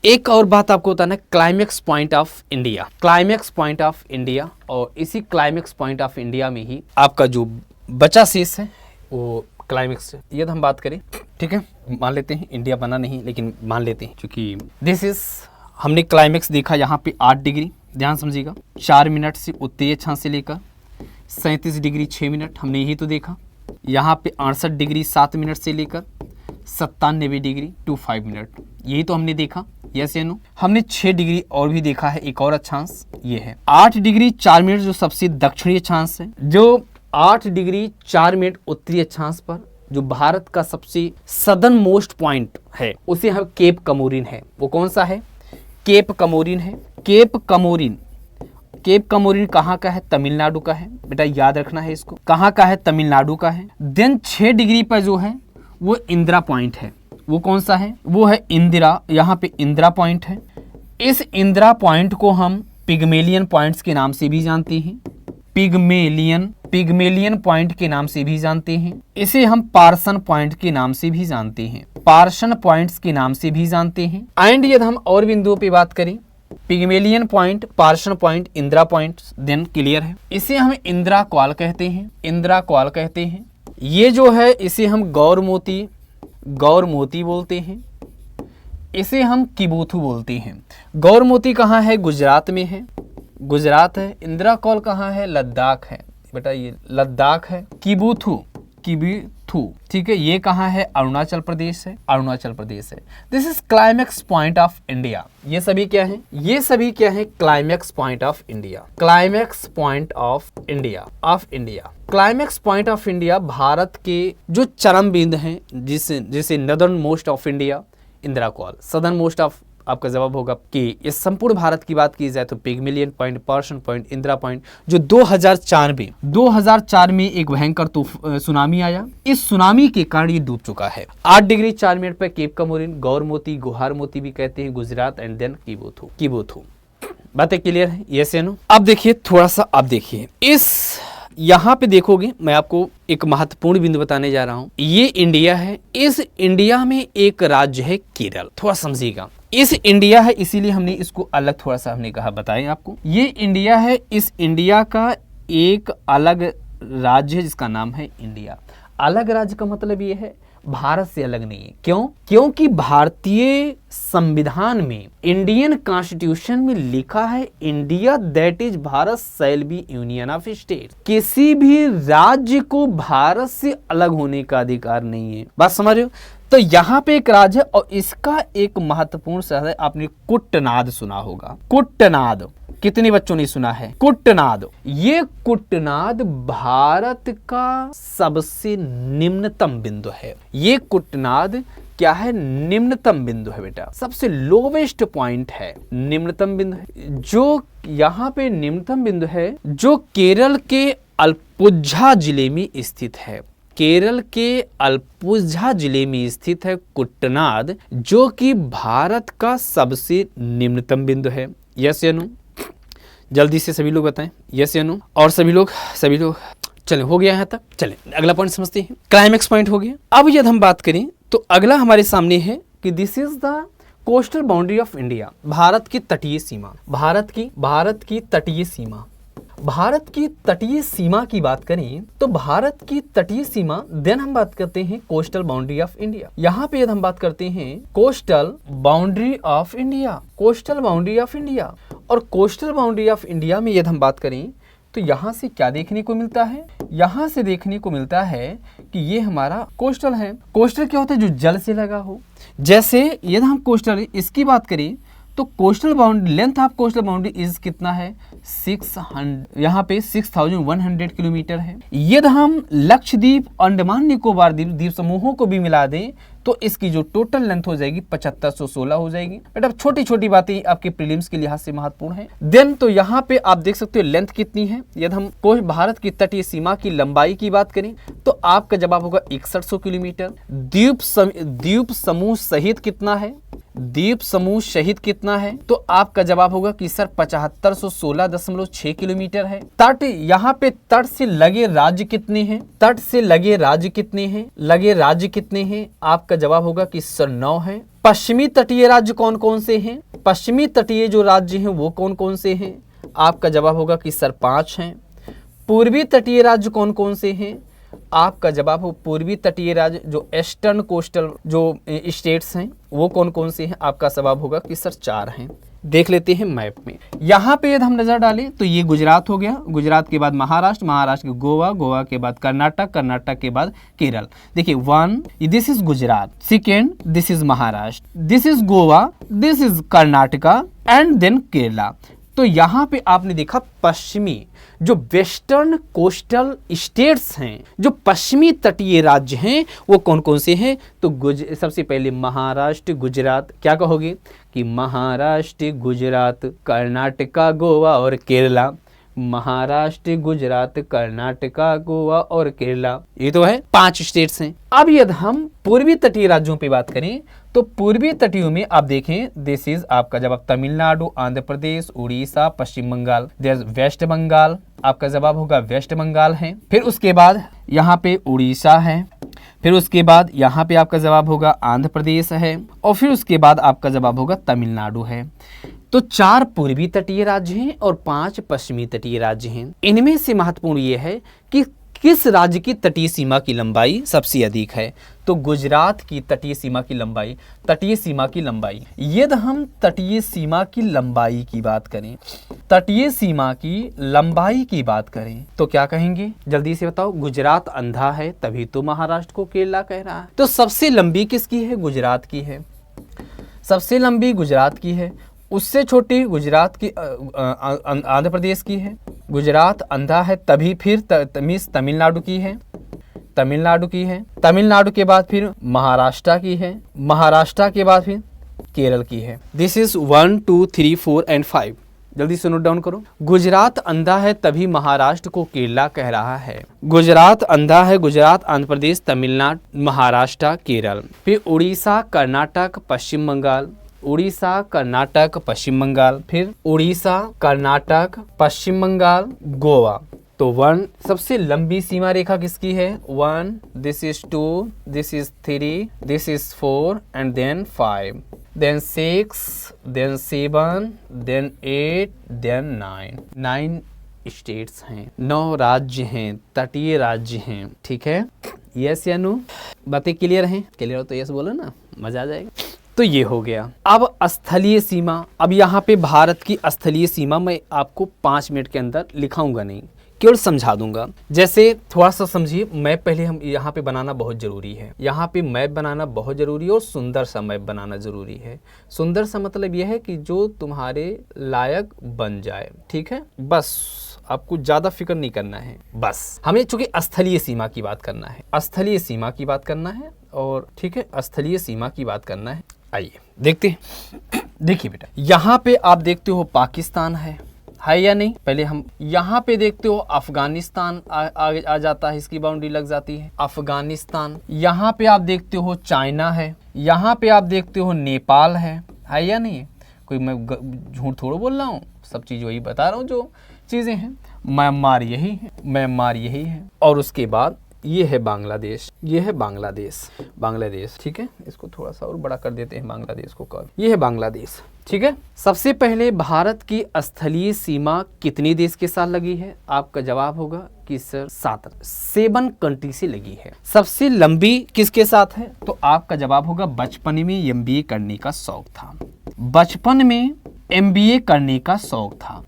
A: एक और बात आपको बताना है, climax point of India, climax point of India. और इसी क्लाइमेक्स पॉइंट ऑफ इंडिया में ही आपका जो बचा शेष है वो क्लाइमेक्स। यदि हम बात करें, ठीक है, मान लेते हैं इंडिया बना नहीं, लेकिन मान लेते हैं, क्योंकि दिस इज, हमने क्लाइमेक्स देखा यहाँ पे 8 डिग्री, ध्यान समझिएगा, 4 मिनट से उत्तरी अक्षांश से लेकर 37 डिग्री 6 मिनट, हमने यही तो देखा। यहाँ पे 68 डिग्री 7 मिनट से लेकर 97 डिग्री 25 मिनट, यही तो हमने देखा। यस या नो? हमने 6 डिग्री और भी देखा है, एक और अक्षांश ये है 8 डिग्री 4 मिनट, जो सबसे दक्षिणी अक्षांश है, जो 8 डिग्री 4 मिनट उत्तरी अक्षांश पर जो भारत का सबसे सदर्न मोस्ट पॉइंट है, उसे हम केप कमोरिन है। वो कौन सा है? केप कमोरिन है। केप कमोरिन कहाँ का है? तमिलनाडु का है। बेटा याद रखना है इसको, कहाँ का है? तमिलनाडु का है। देन 6 डिग्री पर जो है वो इंदिरा पॉइंट है। वो कौन सा है? वो है इंदिरा, यहाँ पे इंदिरा पॉइंट है। इस इंदिरा पॉइंट को हम पिग्मेलियन पॉइंट्स के नाम से भी जानते हैं, पिग्मेलियन पॉइंट के नाम से भी जानते हैं। इसे हम पार्सन पॉइंट के नाम से भी जानते हैं, पार्सन पॉइंट्स के नाम से भी जानते हैं। एंड यदि हम और बिंदुओं पे बात करें, Pygmalion point, Parson point, Indira point, then clear है। इसे हम इंदिरा कॉल कहते हैं, इंदिरा कॉल कहते हैं। ये जो है इसे हम गौरमोती बोलते हैं, इसे हम किबोथू बोलते हैं। गौरमोती कहाँ है? गुजरात में है, गुजरात है। इंदिरा कॉल कहाँ है? लद्दाख है। बेटा ये लद्दाख है। किबोथू किबिथु, ठीक है, ये कहाँ है? अरुणाचल प्रदेश है, अरुणाचल प्रदेश है। This is climax point of India. ये सभी क्या है? ये सभी क्या है? Climax point of India, climax point of India, of India. Climax point of India Bharat के जो चरम बिंदु हैं, जिसे northern most of India, Indira call, southern most of, आपका जवाब होगा कि इस संपूर्ण भारत की बात की जाए तो Pygmalion point, Parson point, Indira point, जो 2004 में एक भयंकर सुनामी आया। इस सुनामी के कारण ये डूब चुका है। 8 डिग्री 4 मिनट पर केप कमोरिन, गौर मोती, गुहार मोती भी कहते हैं, गुजरात, एंड देन किबोथू। बातें क्लियर है? यस या नो? अब देखिए थोड़ा सा, अब देखिए इस यहाँ पे देखोगे, मैं आपको एक महत्वपूर्ण बिंदु बताने जा रहा हूं। ये इंडिया है, इस इंडिया में एक राज्य है केरल, थोड़ा समझिएगा। इस इंडिया है, इसीलिए हमने इसको अलग थोड़ा सा हमने कहा बताएं आपको। ये इंडिया है, इस इंडिया का एक अलग राज्य है जिसका नाम है इंडिया। अलग राज्य का मतलब ये है भारत से अलग नहीं है। क्यों? क्योंकि भारतीय संविधान में, इंडियन कॉन्स्टिट्यूशन में लिखा है India that is Bharat shall be union of state. किसी भी राज्य को भारत से अलग होने का अधिकार नहीं है। बात समझ रहे हो? तो यहाँ पे एक राज्य है और इसका एक महत्वपूर्ण शहर है, आपने कुट्टनाद सुना होगा। कुट्टनाद, कितने बच्चों ने सुना है? कुट्टनाद। ये कुट्टनाद भारत का सबसे निम्नतम बिंदु है। ये कुट्टनाद क्या है? निम्नतम बिंदु है बेटा, सबसे लोवेस्ट पॉइंट है, निम्नतम बिंदु है। जो यहाँ पे निम्नतम बिंदु है, जो केरल के अल्पुझा जिले में स्थित है। केरल के अल्पुझा जिले में स्थित है कुट्टनाद, जो कि भारत का सबसे निम्नतम बिंदु है। यस या नो? जल्दी से सभी लोग बताएं, यस या नो? और सभी लोग चले, हो गया यहाँ तक। चले अगला पॉइंट समझते हैं। क्लाइमेक्स पॉइंट हो गया। अब यदि हम बात करें तो अगला हमारे सामने है कि this is the coastal boundary of India, Bharat की तटीय सीमा। भारत की तटीय सीमा। भारत की तटीय सीमा की बात करें तो भारत की तटीय सीमा, देन हम बात करते हैं कोस्टल बाउंड्री ऑफ इंडिया। यहाँ पे यदि हम बात करते हैं coastal boundary of India, coastal boundary of India, और कोस्टल बाउंड्री ऑफ इंडिया में यदि हम बात करें तो यहाँ से क्या देखने को मिलता है? यहाँ से देखने को मिलता है कि ये हमारा कोस्टल है। कोस्टल क्या होता है? जो जल से लगा हो। जैसे यदि हम कोस्टल इसकी बात करें तो coastal boundary, length of coastal boundary is कितना है? 600, यहाँ पे 6100 किलोमीटर है। यदि हम लक्षद्वीप, अंडमान निकोबार द्वीप समूहों को भी मिला दें तो इसकी जो टोटल लेंथ हो जाएगी 7516 हो जाएगी। बेटा छोटी छोटी बातें आपके प्रीलिम्स के लिहाज से महत्वपूर्ण है। देन तो यहाँ पे आप देख सकते हो लेंथ कितनी है। यदि हम भारत की तटीय सीमा की लंबाई की बात करें तो आपका जवाब होगा 6100 किलोमीटर। द्वीप समूह सहित कितना है? द्वीप समूह सहित कितना है? तो आपका जवाब होगा कि सर 7516.6 किलोमीटर है। तट, यहाँ पे तट से लगे राज्य कितने हैं? तट से लगे राज्य कितने हैं? लगे राज्य कितने हैं? आपका जवाब होगा कि सर 9 है। पश्चिमी तटीय राज्य कौन कौन से हैं? पश्चिमी तटीय जो राज्य हैं वो कौन कौन से हैं? आपका जवाब होगा कि सर 5 हैं। पूर्वी तटीय राज्य कौन कौन से हैं? आपका जवाब हो पूर्वी तटीय राज्य, जो ईस्टर्न कोस्टल जो स्टेट्स हैं वो कौन कौन से हैं? आपका जवाब होगा कि सर 4 हैं। देख लेते हैं मैप में। यहाँ पे यदि हम नजर डालें तो ये गुजरात हो गया, गुजरात के बाद महाराष्ट्र, महाराष्ट्र के गोवा, गोवा के बाद कर्नाटक, कर्नाटक के बाद केरल। देखिए 1, this is Gujarat, second this is Maharashtra, this is Goa, this is Karnataka and then Kerala. तो यहाँ पे आपने देखा पश्चिमी जो वेस्टर्न कोस्टल स्टेट्स हैं, जो पश्चिमी तटीय राज्य हैं वो कौन कौन से हैं? तो सबसे पहले महाराष्ट्र, गुजरात, क्या कहोगे कि महाराष्ट्र, गुजरात, कर्नाटका, गोवा और केरला। महाराष्ट्र, गुजरात, कर्नाटका, गोवा और केरला, ये तो है 5 स्टेट्स हैं। अब यदि हम पूर्वी तटीय राज्यों पे बात करें तो पूर्वी तटीयों में आप देखें दिस इज आपका जवाब तमिलनाडु, आंध्र प्रदेश, उड़ीसा, पश्चिम बंगाल, वेस्ट बंगाल, आपका जवाब होगा वेस्ट बंगाल है। फिर उसके बाद यहाँ पे उड़ीसा है, फिर उसके बाद यहाँ पे आपका जवाब होगा आंध्र प्रदेश है, और फिर उसके बाद आपका जवाब होगा तमिलनाडु है। तो 4 पूर्वी तटीय राज्य हैं और 5 पश्चिमी तटीय राज्य हैं। इनमें से महत्वपूर्ण ये है कि किस राज्य की तटीय सीमा की लंबाई सबसे अधिक है? तो गुजरात की तटीय सीमा की लंबाई, तटीय सीमा की लंबाई। यदि हम तटीय सीमा की लंबाई की बात करें, तटीय सीमा की लंबाई की बात करें तो क्या कहेंगे? जल्दी से बताओ। गुजरात अंधा है तभी तो महाराष्ट्र को केरला कह रहा है। तो सबसे लंबी किसकी है? गुजरात की है। सबसे लंबी गुजरात की है, उससे छोटी गुजरात की आंध्र प्रदेश की है। गुजरात अंधा है तभी फिर तमिलनाडु की है, तमिलनाडु की है। तमिलनाडु के बाद फिर महाराष्ट्र की है, महाराष्ट्र के बाद फिर केरल की है। This is 1 2 3 4 and 5। जल्दी से नोट डाउन करो। गुजरात अंधा है तभी महाराष्ट्र को केरला कह रहा है। गुजरात अंधा है, गुजरात, आंध्र प्रदेश, तमिलनाडु, महाराष्ट्र, केरल। फिर उड़ीसा, कर्नाटक, पश्चिम बंगाल। उड़ीसा, कर्नाटक, पश्चिम बंगाल। फिर उड़ीसा, कर्नाटक, पश्चिम बंगाल, गोवा। तो 1 सबसे लंबी सीमा रेखा किसकी है? 1, this is 2, this is 3, this is 4 and then 5, then 6, then 7, then 8, then 9। 9 states हैं, 9 राज्य हैं, तटीय राज्य हैं। ठीक है, यस या नो? बातें क्लियर हैं? क्लियर हो तो यस बोलो ना, मजा आ जाएगा। तो ये हो गया। अब स्थलीय सीमा, अब यहाँ पे भारत की स्थलीय सीमा मैं आपको 5 मिनट के अंदर लिखाऊंगा नहीं, केवल समझा दूंगा। जैसे थोड़ा सा समझिए, मैप पहले हम यहाँ पे बनाना बहुत जरूरी है। यहाँ पे मैप बनाना बहुत जरूरी है और सुंदर सा मैप बनाना जरूरी है। सुंदर सा मतलब यह है कि जो तुम्हारे लायक बन जाए। ठीक है, बस आपको ज्यादा फिक्र नहीं करना है। बस हमें चूंकि स्थलीय सीमा की बात करना है, स्थलीय सीमा की बात करना है और ठीक है, स्थलीय सीमा की बात करना है। आइए देखते हैं। देखिए बेटा, यहाँ पे आप देखते हो पाकिस्तान है या नहीं? पहले हम यहाँ पे देखते हो अफगानिस्तान आ जाता है, इसकी बाउंड्री लग जाती है अफगानिस्तान। यहाँ पे आप देखते हो चाइना है, यहाँ पे आप देखते हो नेपाल है या नहीं? कोई मैं झूठ थोड़ा बोल रहा हूँ, सब चीज वही बता रहा हूँ जो चीजें हैं। म्यांमार यही है, म्यांमार यही है। और उसके बाद ये है बांग्लादेश, ये है बांग्लादेश, बांग्लादेश। ठीक है, इसको थोड़ा सा और बड़ा कर देते हैं बांग्लादेश को। कब? ये है बांग्लादेश। ठीक है, सबसे पहले भारत की स्थलीय सीमा कितने देश के साथ लगी है? आपका जवाब होगा कि सर 7 कंट्री से लगी है। सबसे लंबी किसके साथ है? तो आपका जवाब होगा बचपन में MBA करने का शौक था, बचपन में MBA करने का शौक था।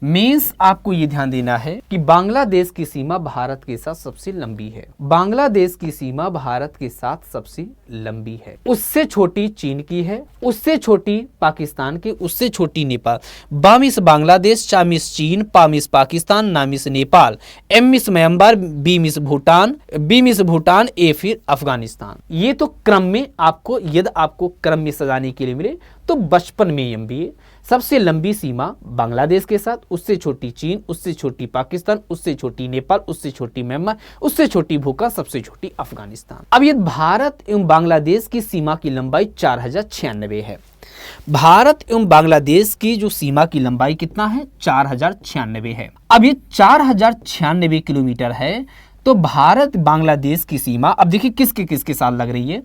A: मीन्स आपको ये ध्यान देना है कि बांग्लादेश की सीमा भारत के साथ सबसे लंबी है। बांग्लादेश की सीमा भारत के साथ सबसे लंबी है। उससे छोटी चीन की है, उससे छोटी पाकिस्तान की, उससे छोटी नेपाल। बामिस बांग्लादेश, चामिस चीन, पामिस पाकिस्तान, नामिस नेपाल, एमिस म्यांमार, बीमिस भूटान, बीमिस भूटान, ए फिर अफगानिस्तान। ये तो क्रम में आपको, यदि आपको क्रम में सजाने के लिए मिले तो बचपन में MBA। सबसे लंबी सीमा बांग्लादेश के साथ, उससे छोटी चीन, उससे छोटी पाकिस्तान, उससे छोटी नेपाल, उससे छोटी म्यांमार, उससे छोटी भूटान, सबसे छोटी अफगानिस्तान। अब ये भारत एवं बांग्लादेश की सीमा की लंबाई 4096 है। भारत एवं बांग्लादेश की जो सीमा की लंबाई कितना है? 4096 है। अब ये 4096 किलोमीटर है, तो भारत बांग्लादेश की सीमा अब देखिए किसके किसके साथ लग रही है।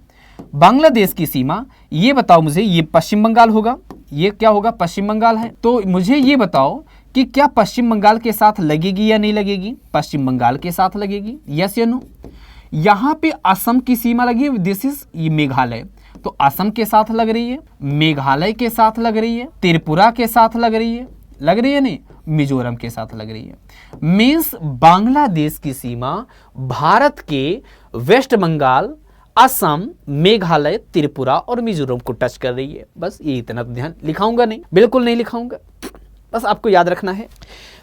A: बांग्लादेश की सीमा, ये बताओ मुझे, ये पश्चिम बंगाल होगा, ये क्या होगा? पश्चिम बंगाल है। तो मुझे ये बताओ कि क्या पश्चिम बंगाल के साथ लगेगी या नहीं लगेगी? पश्चिम बंगाल के साथ लगेगी, यस या नो? यहाँ पे असम की सीमा लगी है, दिस इज ये मेघालय, तो असम के साथ लग रही है, मेघालय के साथ लग रही है, त्रिपुरा के साथ लग रही है, लग रही है नहीं, मिजोरम के साथ लग रही है। मीन्स बांग्लादेश की सीमा भारत के वेस्ट बंगाल, असम, मेघालय, त्रिपुरा और मिजोरम को टच कर रही है। बस ये इतना ध्यान, लिखाऊंगा नहीं, बिल्कुल नहीं लिखाऊंगा, बस आपको याद रखना है।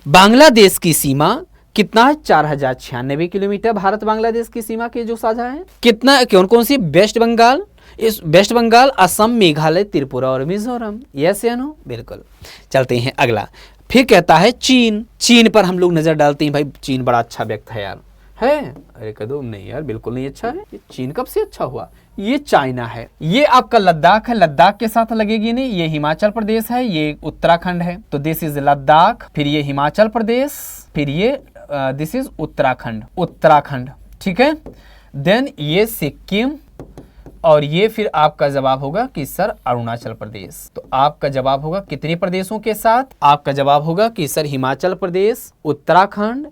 A: बांग्लादेश की सीमा कितना है? 4096 किलोमीटर भारत बांग्लादेश की सीमा के जो साझा है। कितना, कौन कौन सी? वेस्ट बंगाल, इस वेस्ट बंगाल, असम, मेघालय, त्रिपुरा और मिजोरम, यस या नो? बिल्कुल। चलते हैं अगला। फिर कहता है चीन। चीन पर हम लोग नजर डालते हैं। भाई चीन बड़ा अच्छा व्यक्त है यार, है? अरे कदम नहीं यार, बिल्कुल नहीं अच्छा है। ये चीन कब से अच्छा हुआ? ये चाइना है। ये आपका लद्दाख है, लद्दाख के साथ लगेगी नहीं। ये हिमाचल प्रदेश है, ये उत्तराखंड है, तो दिस इज लद्दाख। फिर ये हिमाचल प्रदेश, फिर ये दिस इज उत्तराखंड, उत्तराखंड। ठीक है, देन ये सिक्किम, और ये फिर आपका जवाब होगा कि सर अरुणाचल प्रदेश। तो आपका जवाब होगा कितने प्रदेशों के साथ? आपका जवाब होगा कि सर हिमाचल प्रदेश, उत्तराखंड,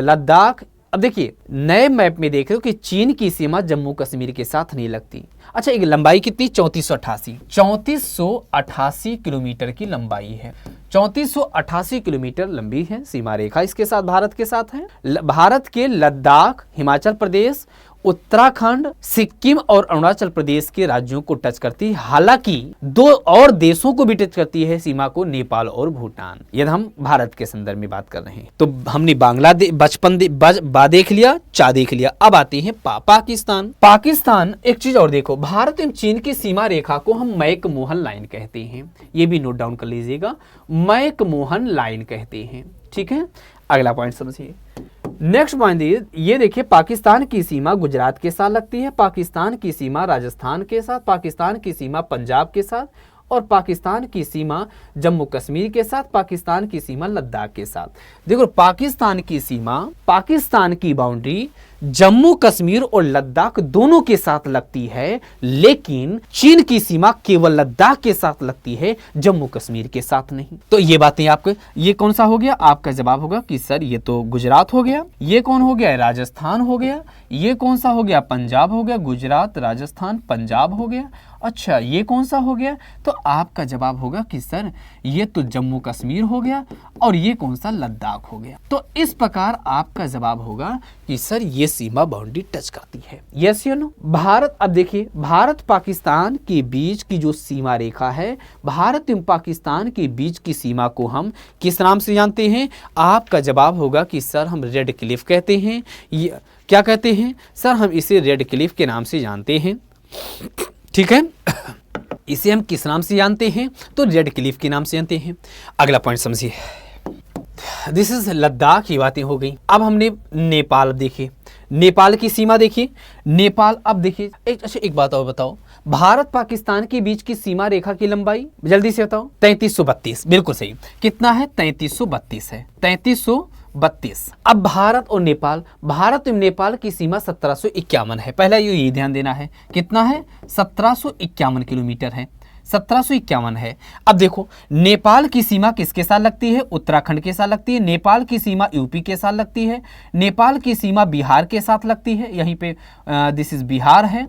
A: लद्दाख, अब देखिए नए मैप में देख रहे हो कि चीन की सीमा जम्मू कश्मीर के साथ नहीं लगती। अच्छा, एक लंबाई कितनी 3488 किलोमीटर की लंबाई है। 3488 किलोमीटर लंबी है सीमा रेखा, इसके साथ भारत के साथ है। भारत के लद्दाख, हिमाचल प्रदेश, उत्तराखंड, सिक्किम और अरुणाचल प्रदेश के राज्यों को टच करती है। हालांकि दो और देशों को भी टच करती है सीमा को, नेपाल और भूटान। यदि हम भारत के संदर्भ में बात कर रहे हैं तो हमने बांग्लादेश बा देख लिया, चा देख लिया। अब आते हैं पाकिस्तान। पाकिस्तान, एक चीज और देखो, भारत एवं चीन की सीमा रेखा को हम मैकमोहन लाइन कहते हैं, ये भी नोट डाउन कर लीजिएगा, मैकमोहन लाइन कहते हैं। ठीक है, अगला पॉइंट समझिए। नेक्स्ट पॉइंट ये देखिए, पाकिस्तान की सीमा गुजरात के साथ लगती है, पाकिस्तान की सीमा राजस्थान के साथ, पाकिस्तान की सीमा पंजाब के साथ, और पाकिस्तान की सीमा जम्मू कश्मीर के साथ, पाकिस्तान की सीमा लद्दाख के साथ। देखो पाकिस्तान की सीमा, पाकिस्तान की बाउंड्री जम्मू कश्मीर और लद्दाख दोनों के साथ लगती है, लेकिन चीन की सीमा केवल लद्दाख के साथ लगती है, जम्मू कश्मीर के साथ नहीं। तो ये बातें आपको, ये कौन सा हो गया, आपका जवाब होगा कि सर ये तो गुजरात हो गया, ये कौन हो गया, राजस्थान हो गया, ये कौन सा हो गया, पंजाब हो गया, गुजरात, राजस्थान, पंजाब हो गया। अच्छा, ये कौन सा हो गया, तो आपका जवाब होगा कि सर ये तो जम्मू कश्मीर हो गया, और ये कौन सा, लद्दाख हो गया। तो इस प्रकार आपका जवाब होगा कि सर ये सीमा बाउंड्री टच करती है। यस या नो। भारत, अब देखिए भारत पाकिस्तान के बीच की जो सीमा रेखा है, भारत एवं पाकिस्तान के बीच की सीमा को हम किस नाम से जानते हैं, आपका जवाब होगा कि सर हम रेड क्लिफ कहते हैं। ये क्या कहते हैं सर, हम इसे रेड क्लिफ के नाम से जानते हैं। ठीक है, इसे हम किस नाम से जानते हैं, तो रेड क्लिफ के नाम से जानते हैं। अगला पॉइंट समझिए, दिस इज लद्दाख की बातें हो गई। अब हमने नेपाल देखिए, नेपाल की सीमा देखिए, नेपाल, अब देखिए एक बात और बताओ, भारत पाकिस्तान के बीच की सीमा रेखा की लंबाई जल्दी से बताओ, 3332, बिल्कुल सही। कितना है, 3332 है, 3332। अब भारत और नेपाल, भारत और नेपाल की सीमा 1751 है। पहला ये ध्यान देना है, कितना है, 1751 किलोमीटर है, 1751 है। अब देखो नेपाल की सीमा किसके साथ लगती है, उत्तराखंड के साथ लगती है, नेपाल की सीमा यूपी के साथ लगती है, नेपाल की सीमा बिहार के साथ लगती है, यहीं पे दिस इज बिहार है,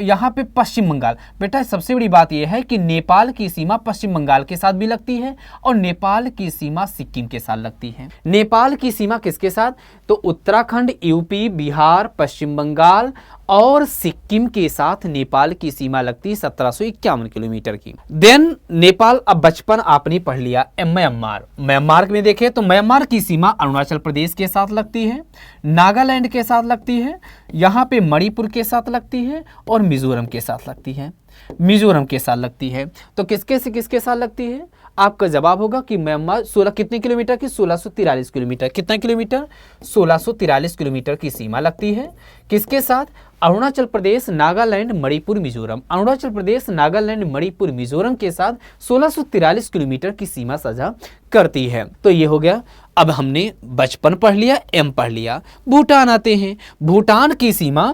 A: यहाँ पे पश्चिम बंगाल। बेटा सबसे बड़ी बात यह है कि नेपाल की सीमा पश्चिम बंगाल के साथ भी लगती है, और नेपाल की सीमा सिक्किम के साथ लगती है। नेपाल की सीमा किसके साथ, तो उत्तराखंड, यूपी, बिहार, पश्चिम बंगाल और सिक्किम के साथ नेपाल की सीमा लगती है 1751 किलोमीटर की। देन नेपाल, अब बचपन आपने पढ़ लिया, म्यांमार। म्यांमार में देखें तो म्यांमार की सीमा अरुणाचल प्रदेश के साथ लगती है, नागालैंड के साथ लगती है, यहाँ पे मणिपुर के साथ लगती है, और मिजोरम के साथ लगती है, मिजोरम के साथ लगती है। तो किसके से किसके साथ लगती है, आपका जवाब होगा कि म्यांमार 16 कितने किलोमीटर की, 1643 किलोमीटर। कितना किलोमीटर, 1643 किलोमीटर की सीमा लगती है, किसके साथ, अरुणाचल प्रदेश, नागालैंड, मणिपुर, मिजोरम। अरुणाचल प्रदेश, नागालैंड, मणिपुर, मिजोरम के साथ 1643 किलोमीटर की सीमा साझा करती है। तो ये हो गया। अब हमने बचपन पढ़ लिया, एम पढ़ लिया। भूटान आते हैं, भूटान की सीमा,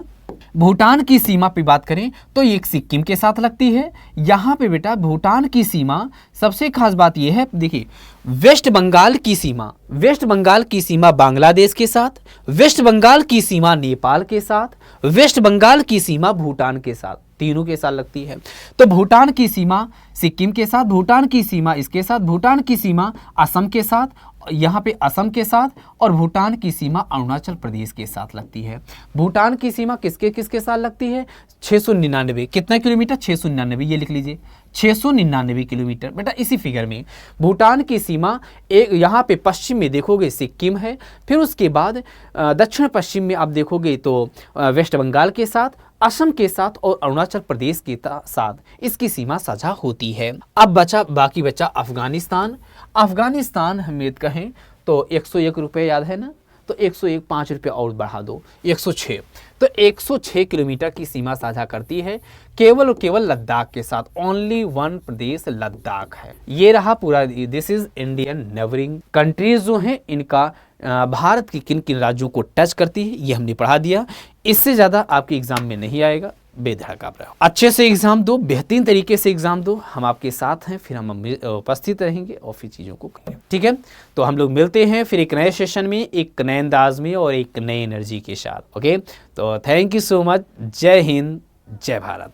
A: भूटान की सीमा पे बात करें तो ये सिक्किम के साथ लगती है। यहाँ पे बेटा भूटान की सीमा, सबसे खास बात ये है, देखिए वेस्ट बंगाल की सीमा, वेस्ट बंगाल की सीमा बांग्लादेश के साथ, वेस्ट बंगाल की सीमा नेपाल के साथ, वेस्ट बंगाल की सीमा भूटान के साथ, तीनों के साथ लगती है। तो भूटान की सीमा सिक्किम के साथ, भूटान की सीमा इसके साथ, भूटान की सीमा असम के साथ, यहाँ पे असम के साथ, और भूटान की सीमा अरुणाचल प्रदेश के साथ लगती है। भूटान की सीमा किसके किसके साथ लगती है, 699, कितना किलोमीटर, 699, ये लिख लीजिए 699 किलोमीटर। बेटा इसी फिगर में भूटान की सीमा एक यहाँ पे पश्चिम में देखोगे सिक्किम है, फिर उसके बाद दक्षिण पश्चिम में आप देखोगे तो वेस्ट बंगाल के साथ, असम के साथ और अरुणाचल प्रदेश के साथ इसकी सीमा साझा होती है। अब बाकी बचा अफगानिस्तान। अफगानिस्तान हम कहें तो 101 रुपये याद है ना, तो 101 5 रुपये और बढ़ा दो 106, तो 106 किलोमीटर की सीमा साझा करती है केवल और केवल लद्दाख के साथ। ओनली वन प्रदेश लद्दाख है। ये रहा पूरा, this is Indian neighbouring countries जो हैं इनका भारत की किन किन राज्यों को टच करती है ये हमने पढ़ा दिया। इससे ज़्यादा आपके एग्जाम में नहीं आएगा। बेधड़क आप रहो, अच्छे से एग्जाम दो, बेहतरीन तरीके से एग्जाम दो, हम आपके साथ हैं, फिर हम उपस्थित रहेंगे और फिर चीज़ों को करें, ठीक है। तो हम लोग मिलते हैं फिर एक नए सेशन में, एक नए अंदाज में और एक नई एनर्जी के साथ। ओके, तो थैंक यू सो मच। जय हिंद, जय भारत।